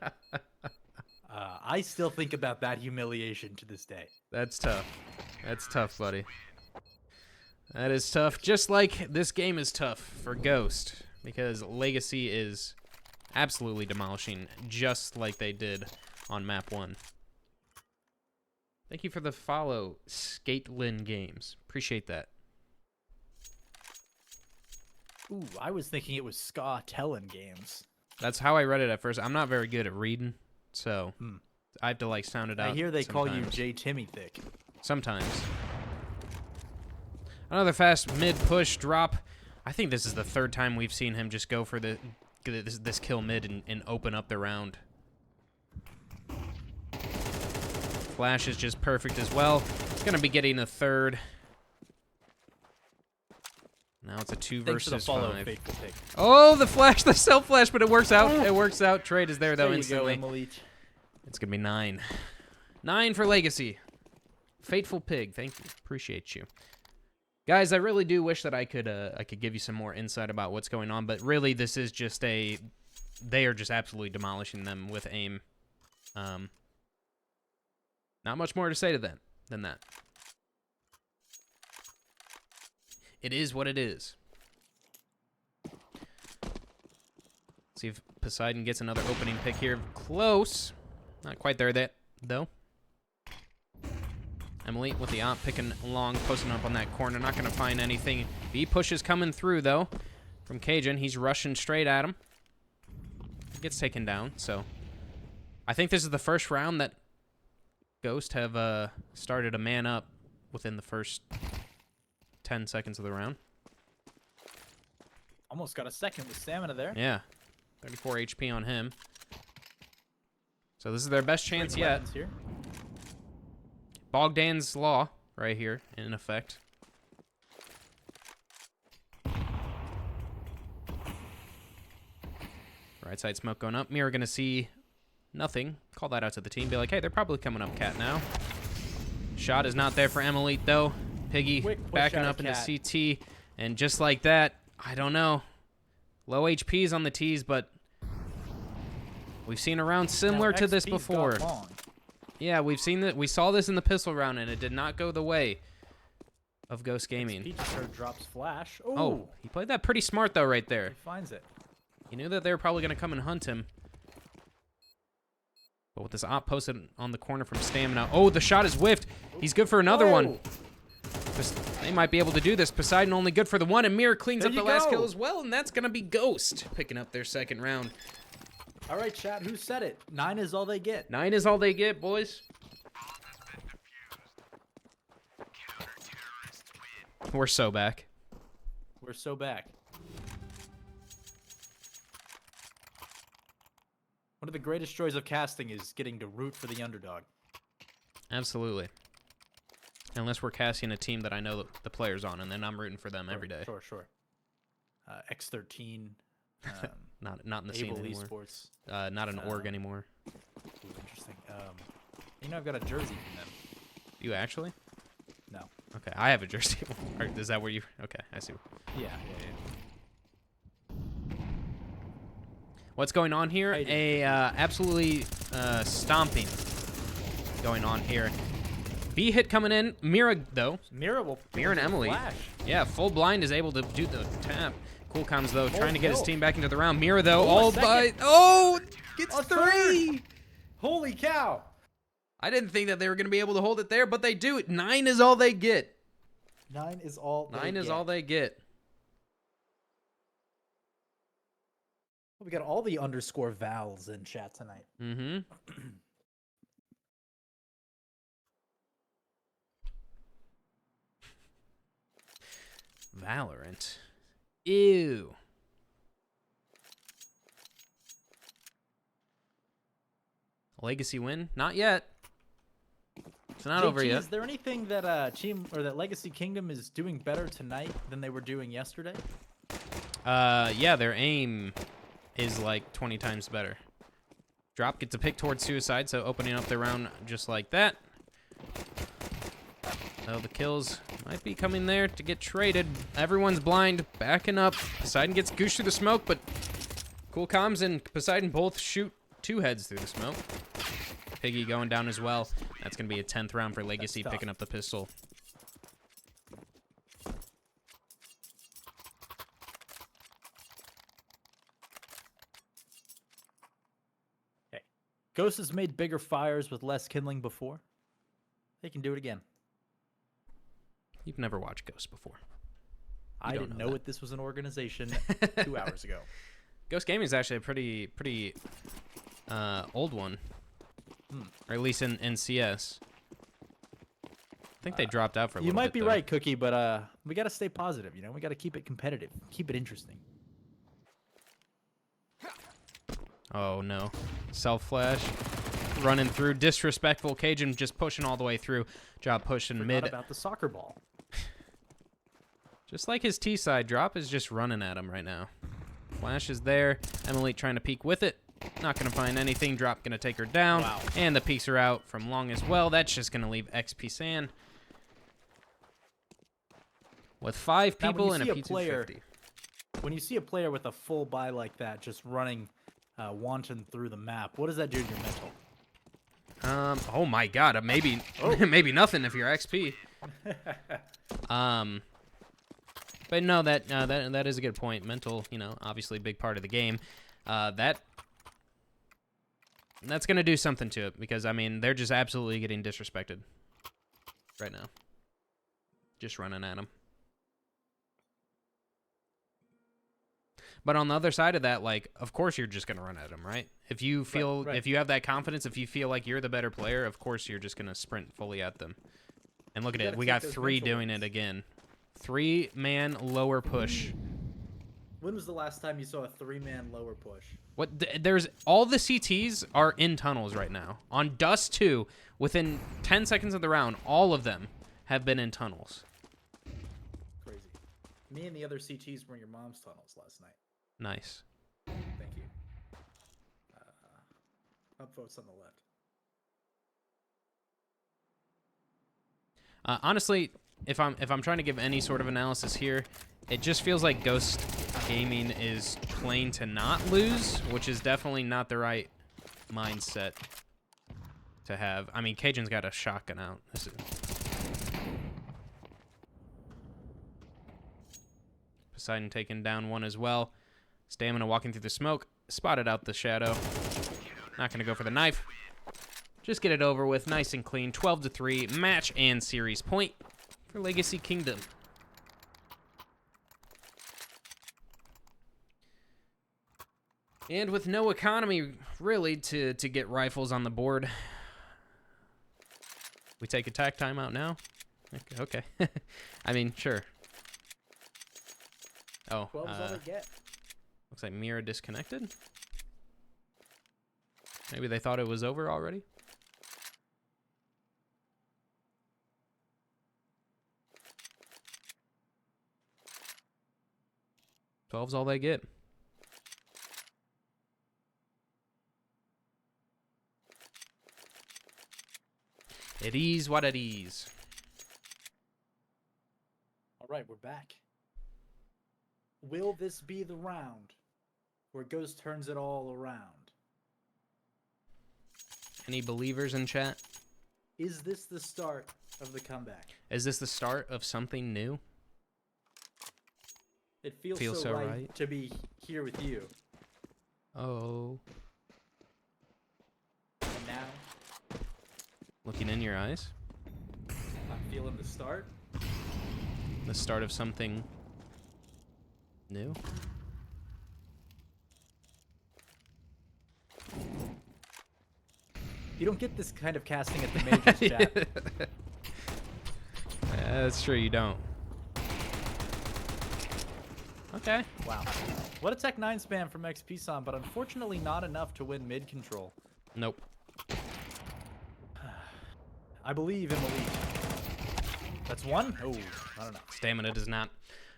I still think about that humiliation to this day. That's tough. That's tough, buddy. That is tough. Just like this game is tough for Ghost, because Legacy is absolutely demolishing, just like they did on map 1. Thank you for the follow, Skatelin Games. Appreciate that. Ooh, I was thinking it was Ska Tellin Games. That's how I read it at first. I'm not very good at reading, so I have to like sound it out. I hear they sometimes. call you J. Timmy Thick. Sometimes. Another fast mid push drop. I think this is the third time we've seen him just go for this kill mid and open up the round. Flash is just perfect as well. It's going to be getting a third. Now it's a 2 versus 5. Oh, the flash, the self flash, but it works out. It works out. Trade is there though instantly. It's going to be 9. 9 for Legacy. Fateful Pig, thank you. Appreciate you. Guys, I really do wish that I could give you some more insight about what's going on, but really this is just they are just absolutely demolishing them with aim. Not much more to say to them than that. It is what it is. See if Poseidon gets another opening pick here. Close. Not quite there, though. Emily with the op picking along, posting up on that corner. Not going to find anything. B push is coming through, though, from Cajun. He's rushing straight at him. He gets taken down, so I think this is the first round that Ghost have started a man up within the first 10 seconds of the round. Almost got a second with Stamina there. Yeah. 34 HP on him. So this is their best chance yet. Here. Bogdan's Law right here in effect. Right side smoke going up. Mirror gonna see nothing. Call that out to the team. Be like, hey, they're probably coming up cat now. Shot is not there for Emily though. Piggy backing up into CT. And just like that, I don't know. Low HPs on the T's, but we've seen a round similar to this before. Yeah, we've seen that. We saw this in the pistol round, and it did not go the way of Ghost Gaming. XP drops flash. Ooh. Oh, he played that pretty smart though, right there. He finds it. He knew that they were probably going to come and hunt him. But with this op posted on the corner from Stamina. Oh, the shot is whiffed. He's good for another one. They might be able to do this. Poseidon only good for the one, and Mirror cleans up the last kill as well, and that's going to be Ghost picking up their second round. All right, chat, who said it? 9 is all they get. 9 is all they get, boys. We're so back. We're so back. One of the greatest joys of casting is getting to root for the underdog. Absolutely. Unless we're casting a team that I know the players on, and then I'm rooting for them every day. Sure. X13. Not in the scene anymore. Esports. Not an org anymore. Ooh, interesting. You know, I've got a jersey from them. You actually? No. Okay, I have a jersey. Is that where you? Okay, I see. Yeah. What's going on here? Absolutely stomping going on here. B hit coming in. Mira though. Mira and Emily. Flash. Yeah, full blind is able to do the tap. Cool Comms though, trying to get his team back into the round. Mira though, gets 3. Holy cow! I didn't think that they were going to be able to hold it there, but they do. 9 is all they get. 9 is all. All they get. We got all the underscore vowels in chat tonight. Mm-hmm. Valorant. Ew. Legacy win? Not yet. It's not over yet. Is there anything that Team or that Legacy Kingdom is doing better tonight than they were doing yesterday? Yeah, their aim is like 20 times better. Drop gets a pick towards Suicide, so opening up the round just like that. So the kills might be coming there to get traded. Everyone's blind, backing up. Poseidon gets goosed through the smoke, but Cool Comms and Poseidon both shoot 2 heads through the smoke. Piggy going down as well. That's going to be a 10th round for Legacy picking up the pistol. Hey, Ghost has made bigger fires with less kindling before. They can do it again. You've never watched Ghost before. I didn't know this was an organization 2 hours ago. Ghost Gaming is actually a pretty old one. Or at least in CS. I think they dropped out for a little bit. You might be right, Cookie, but we got to stay positive, you know? We got to keep it competitive, keep it interesting. Oh, no. Self-flash. Running through. Disrespectful. Cajun just pushing all the way through. Job pushing mid. Forgot about the soccer ball. Just like his T-side, Drop is just running at him right now. Flash is there. Emily trying to peek with it. Not going to find anything. Drop going to take her down. Wow. And the peeks are out from long as well. That's just going to leave XP San. with 5 Now, when people you and a see a P250. When you see a player with a full buy like that, just running wanton through the map, what does that do to your mental? Oh my God, maybe maybe nothing if you're XP. But no, that is a good point. Mental, you know, obviously a big part of the game. That's gonna do something to it because I mean they're just absolutely getting disrespected right now. Just running at them. But on the other side of that, like, of course you're just gonna run at them, right? If you feel, Right. if you have that confidence, if you feel like you're the better player, of course you're just gonna sprint fully at them. And look at it, we got 3 doing it again. 3-man lower push. When was the last time you saw a 3-man lower push? What? There's all the CTs are in tunnels right now. On Dust 2, within 10 seconds of the round, all of them have been in tunnels. Crazy. Me and the other CTs were in your mom's tunnels last night. Nice. Thank you. Upvotes on the left. Honestly, if I'm trying to give any sort of analysis here, it just feels like Ghost Gaming is playing to not lose, which is definitely not the right mindset to have. I mean, Cajun's got a shotgun out. Poseidon taking down one as well. Stamina walking through the smoke. Spotted out the shadow. Not going to go for the knife. Just get it over with. Nice and clean. 12-3. Match and series point for Legacy Kingdom. And with no economy, really, to get rifles on the board. We take attack timeout now? Okay. I mean, sure. Oh, 12's all they get. looks like Mira disconnected. Maybe they thought it was over already. Twelve's all they get. It is what it is. All right, we're back. Will this be the round where Ghost turns it all around? Any believers in chat? Is this the start of the comeback? Is this the start of something new? It feels so right to be here with you. Oh. And now, Looking in your eyes. I'm feeling the start. The start of something new? You don't get this kind of casting at the majors, chat. That's true, you don't. Okay. Wow. What a Tech 9 spam from XP-san, but unfortunately not enough to win mid control. Nope. I believe in the lead. That's one? Oh, I don't know. Stamina does not.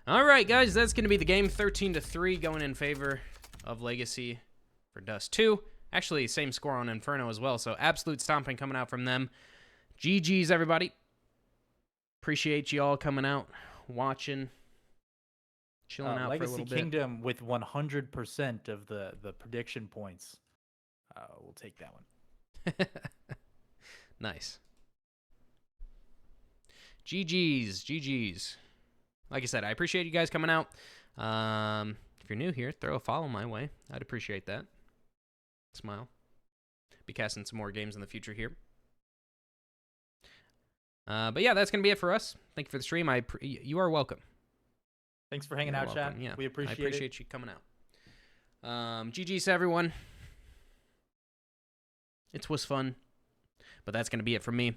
All right, guys, that's going to be the game. 13-3 going in favor of Legacy for Dust 2. Actually, same score on Inferno as well, so absolute stomping coming out from them. GG's, everybody. Appreciate you all coming out, watching, chilling out Legacy for a little bit. Kingdom with 100% of the prediction points. We'll take that one. Nice. GG's. Like I said, I appreciate you guys coming out. If you're new here, throw a follow my way. I'd appreciate that. Smile. Be casting some more games in the future here. But yeah, that's going to be it for us. Thank you for the stream. You are welcome. Thanks for hanging You're out, welcome. chat. Yeah, We appreciate I appreciate you coming out. GG's to everyone. It was fun. But that's going to be it from me.